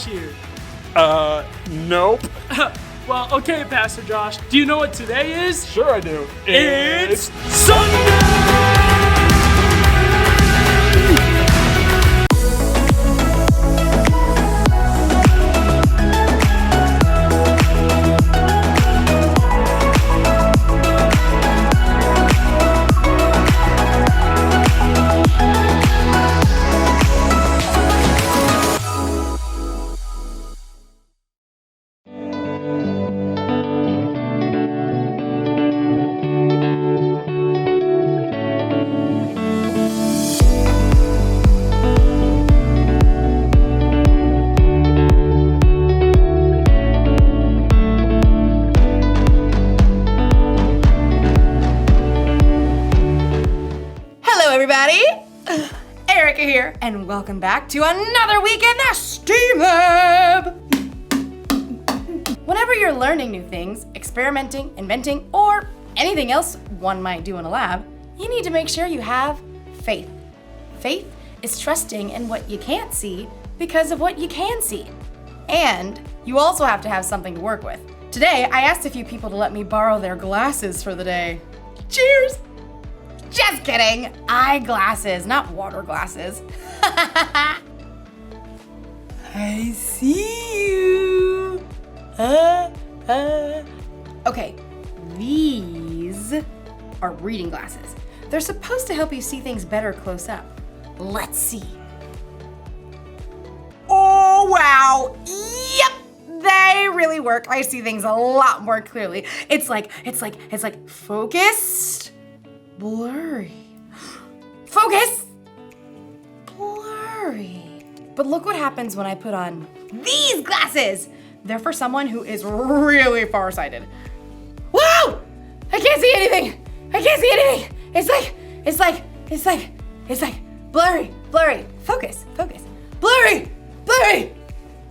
Josh here. Nope. Well, okay, Pastor Josh. Do you know what today is? Sure I do. It's Sunday! Everybody, Erica here, and welcome back to another week in the STEAM Lab. Whenever you're learning new things, experimenting, inventing, or anything else one might do in a lab, you need to make sure you have faith. Faith is trusting in what you can't see because of what you can see. And you also have to have something to work with. Today, I asked a few people to let me borrow their glasses for the day. Cheers! Just kidding. Eyeglasses, not water glasses. I see you. Okay, these are reading glasses. They're supposed to help you see things better close up. Let's see. Oh, wow. Yep. They really work. I see things a lot more clearly. It's like focused. Blurry. Focus! Blurry. But look what happens when I put on these glasses. They're for someone who is really farsighted. Whoa! I can't see anything. I can't see anything. It's like blurry. Focus. Blurry.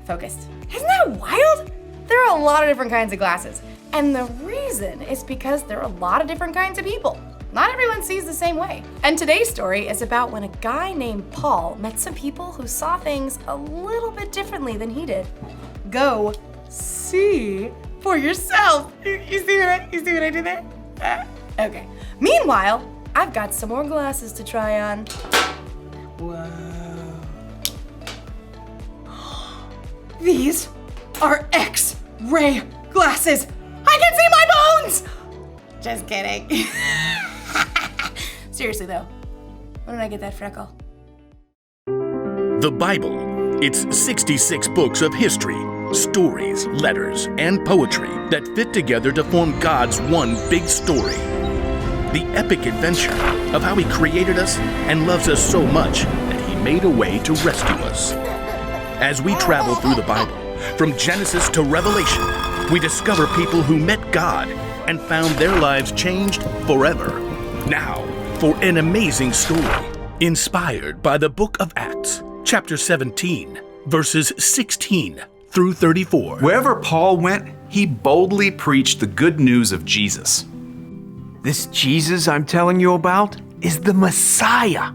Focused. Isn't that wild? There are a lot of different kinds of glasses. And the reason is because there are a lot of different kinds of people. Not everyone sees the same way. And today's story is about when a guy named Paul met some people who saw things a little bit differently than he did. Go see for yourself. You see what I did there? Okay. Meanwhile, I've got some more glasses to try on. Whoa. These are X-ray glasses. I can see my bones! Just kidding. Seriously though, when did I get that freckle? The Bible. It's 66 books of history, stories, letters, and poetry that fit together to form God's one big story. The epic adventure of how He created us and loves us so much that He made a way to rescue us. As we travel through the Bible, from Genesis to Revelation, we discover people who met God and found their lives changed forever. Now, for an amazing story, inspired by the book of Acts, chapter 17, verses 16 through 34. Wherever Paul went, he boldly preached the good news of Jesus. This Jesus I'm telling you about is the Messiah.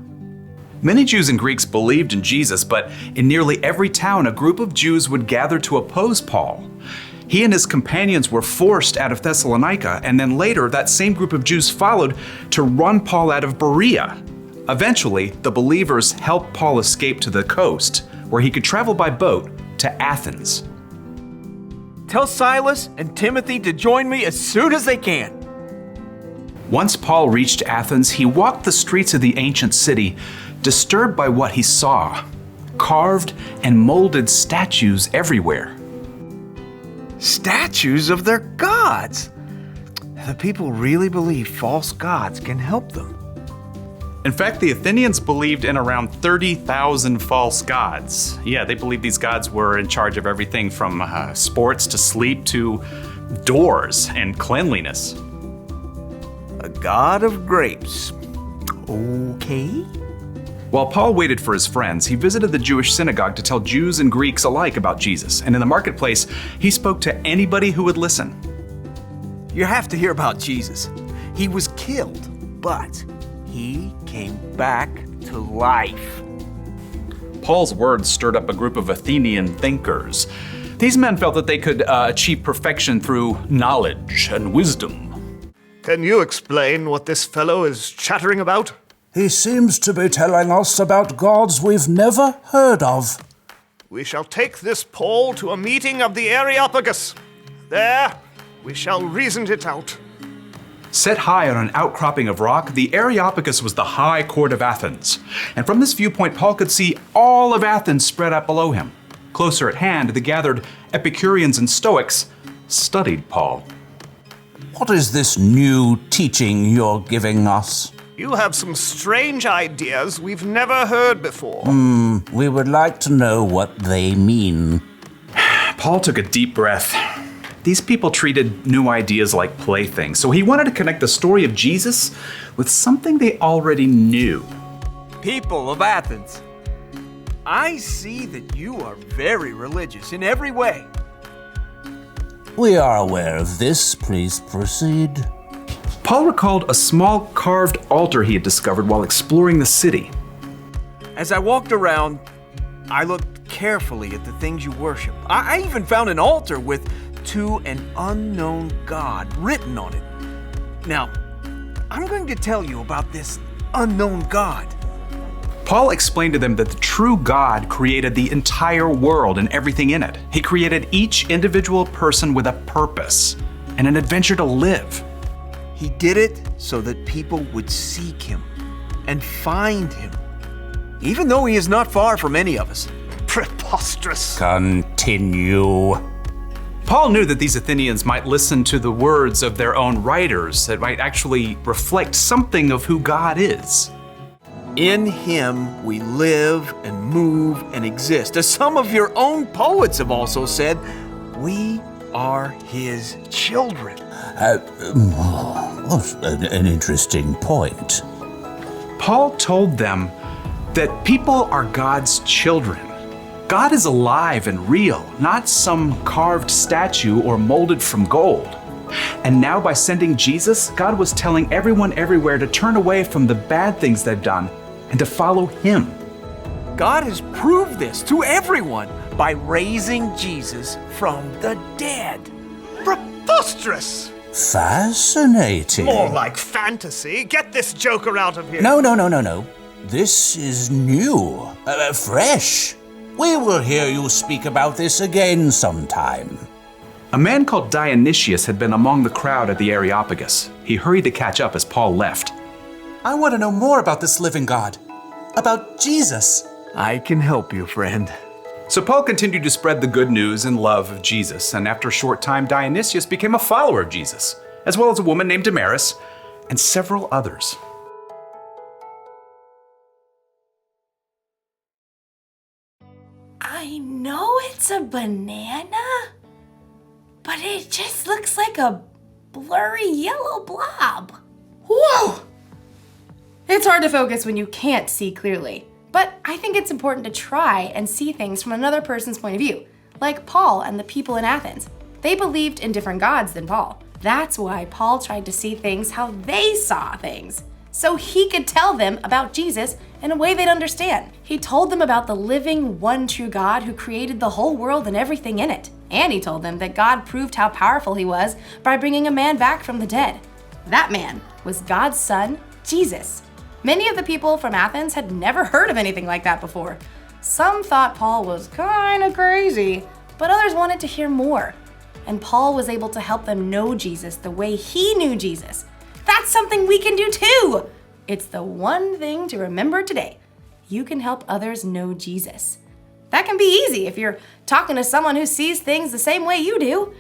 Many Jews and Greeks believed in Jesus, but in nearly every town, a group of Jews would gather to oppose Paul. He and his companions were forced out of Thessalonica, and then later that same group of Jews followed to run Paul out of Berea. Eventually, the believers helped Paul escape to the coast, where he could travel by boat to Athens. Tell Silas and Timothy to join me as soon as they can. Once Paul reached Athens, he walked the streets of the ancient city, disturbed by what he saw. Carved and molded statues everywhere. Statues of their gods. The people really believe false gods can help them. In fact, the Athenians believed in around 30,000 false gods. Yeah, they believed these gods were in charge of everything from sports to sleep to doors and cleanliness. A god of grapes. Okay. While Paul waited for his friends, he visited the Jewish synagogue to tell Jews and Greeks alike about Jesus. And in the marketplace, he spoke to anybody who would listen. You have to hear about Jesus. He was killed, but he came back to life. Paul's words stirred up a group of Athenian thinkers. These men felt that they could achieve perfection through knowledge and wisdom. Can you explain what this fellow is chattering about? He seems to be telling us about gods we've never heard of. We shall take this Paul to a meeting of the Areopagus. There, we shall reason it out. Set high on an outcropping of rock, the Areopagus was the high court of Athens. And from this viewpoint, Paul could see all of Athens spread out below him. Closer at hand, the gathered Epicureans and Stoics studied Paul. What is this new teaching you're giving us? You have some strange ideas we've never heard before. We would like to know what they mean. Paul took a deep breath. These people treated new ideas like playthings, so he wanted to connect the story of Jesus with something they already knew. People of Athens, I see that you are very religious in every way. We are aware of this. Please proceed. Paul recalled a small carved altar he had discovered while exploring the city. As I walked around, I looked carefully at the things you worship. I even found an altar with "To an Unknown God" written on it. Now, I'm going to tell you about this unknown God. Paul explained to them that the true God created the entire world and everything in it. He created each individual person with a purpose and an adventure to live. He did it so that people would seek him and find him, even though he is not far from any of us. Preposterous. Continue. Paul knew that these Athenians might listen to the words of their own writers that might actually reflect something of who God is. In him we live and move and exist. As some of your own poets have also said, we are his children. What an interesting point. Paul told them that people are God's children. God is alive and real, not some carved statue or molded from gold. And now by sending Jesus, God was telling everyone everywhere to turn away from the bad things they've done and to follow him. God has proved this to everyone by raising Jesus from the dead. Preposterous. Fascinating. More like fantasy. Get this joker out of here. No. This is new, fresh. We will hear you speak about this again sometime. A man called Dionysius had been among the crowd at the Areopagus. He hurried to catch up as Paul left. I want to know more about this living God, about Jesus. I can help you, friend. So Paul continued to spread the good news and love of Jesus, and after a short time, Dionysius became a follower of Jesus, as well as a woman named Damaris and several others. I know it's a banana, but it just looks like a blurry yellow blob. Whoa! It's hard to focus when you can't see clearly, but I think it's important to try and see things from another person's point of view, like Paul and the people in Athens. They believed in different gods than Paul. That's why Paul tried to see things how they saw things, so he could tell them about Jesus in a way they'd understand. He told them about the living, one true God who created the whole world and everything in it. And he told them that God proved how powerful he was by bringing a man back from the dead. That man was God's son, Jesus. Many of the people from Athens had never heard of anything like that before. Some thought Paul was kind of crazy, but others wanted to hear more. And Paul was able to help them know Jesus the way he knew Jesus. That's something we can do too. It's the one thing to remember today. You can help others know Jesus. That can be easy if you're talking to someone who sees things the same way you do.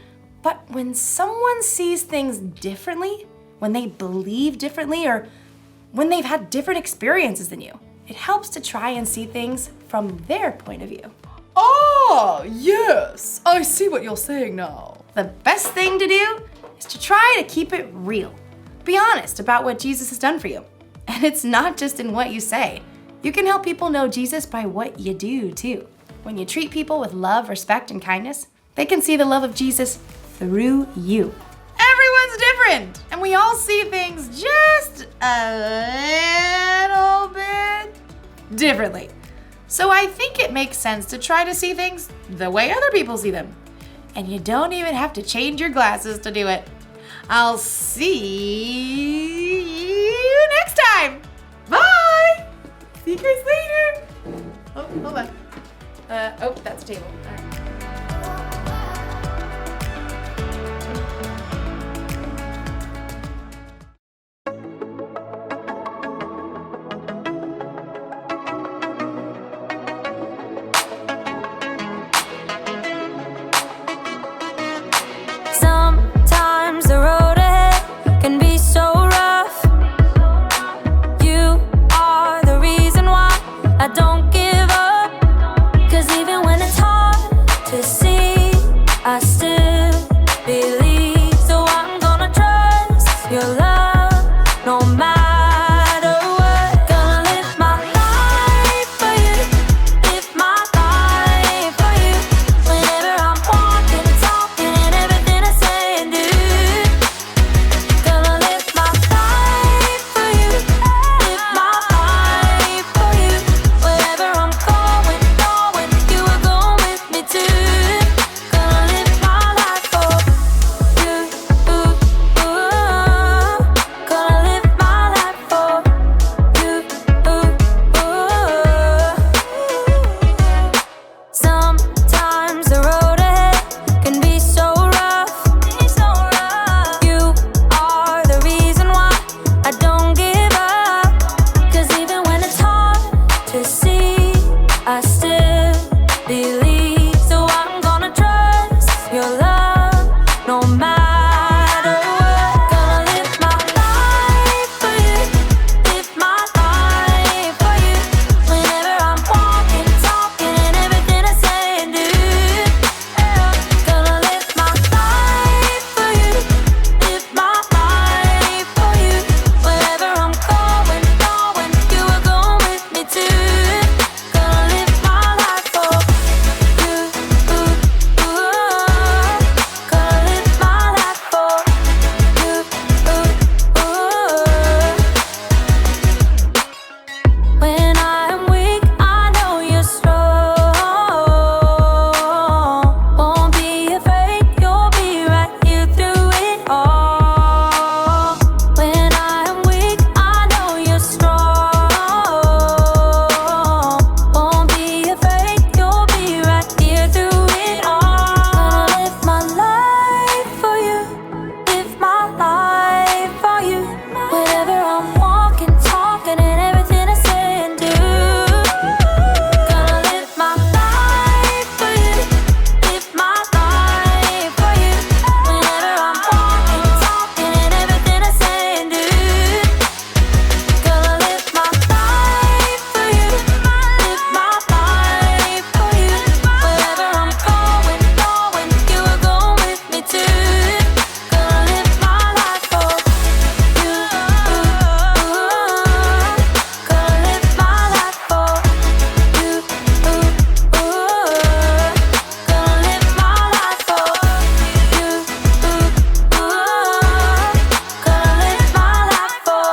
But when someone sees things differently, when they believe differently, or when they've had different experiences than you, it helps to try and see things from their point of view. Ah, yes, I see what you're saying now. The best thing to do is to try to keep it real. Be honest about what Jesus has done for you. And it's not just in what you say. You can help people know Jesus by what you do too. When you treat people with love, respect, and kindness, they can see the love of Jesus through you. Everyone's different, and we all see things just a little bit differently. So I think it makes sense to try to see things the way other people see them. And you don't even have to change your glasses to do it. I'll see you next time. Bye. See you guys later. Oh, hold on. Oh, that's a table. All right. Sometimes the road ahead can be so rough. You are the reason why I don't give up. 'Cause even when it's hard to see, I still believe. So I'm gonna trust your love no matter what. Gonna live my life for you, live my life for you. Whenever I'm walking, talking, and everything I say and do. Gonna live my life for you, live my life for you. Wherever I'm going, you are going with me too. Gonna live my life for you, Gonna live my life for you, Sometimes the road ahead can be so rough. You are the reason why I don't give up. 'Cause even when it's hard to see, I still believe. So I'm gonna trust your love no matter what. Gonna live my life for you, live my life for you. Whenever I'm walking, talking, and everything I say and do. Gonna live my life for you, live my life for you. Wherever I'm going, you are going with me too. Gonna live my life for you, Gonna live my life for you, When I'm weak, I know you're strong. Won't be afraid, you'll be right here through it all. When I'm weak, I know you're strong. Won't be afraid, you'll be right here through it all. Gonna live my life for you, live my life for you. Wherever I'm walking, talking, and everything I say and do. Gonna live my life for you, live my life for you. Whenever I'm walking, talking, and everything I say and do. Gonna live my life for you, live my life for you. Wherever I'm going, you are going with me too. Gonna live my life for you, Gonna live my life for you, Gonna live my life for you, Gonna live my life for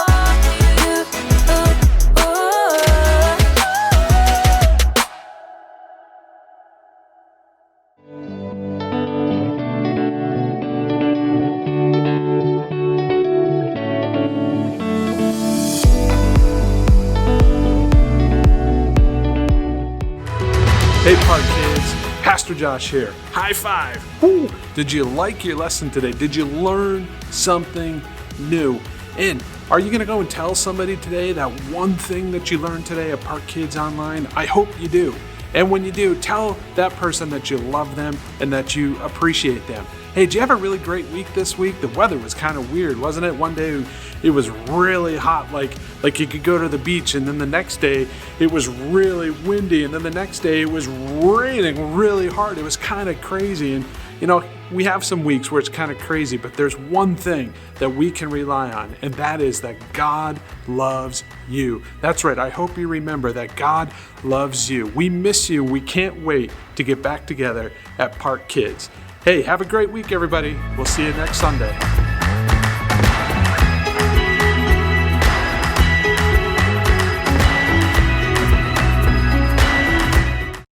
Hey, Park Kids. Pastor Josh here. High five. Woo. Did you like your lesson today? Did you learn something new? And are you going to go and tell somebody today that one thing that you learned today at Park Kids Online? I hope you do. And when you do, tell that person that you love them and that you appreciate them. Hey, did you have a really great week this week? The weather was kind of weird, wasn't it? One day it was really hot, like you could go to the beach, and then the next day it was really windy, and then the next day it was raining really hard. It was kind of crazy. And you know, we have some weeks where it's kind of crazy, but there's one thing that we can rely on, and that is that God loves you. That's right. I hope you remember that God loves you. We miss you. We can't wait to get back together at Park Kids. Hey, have a great week, everybody. We'll see you next Sunday.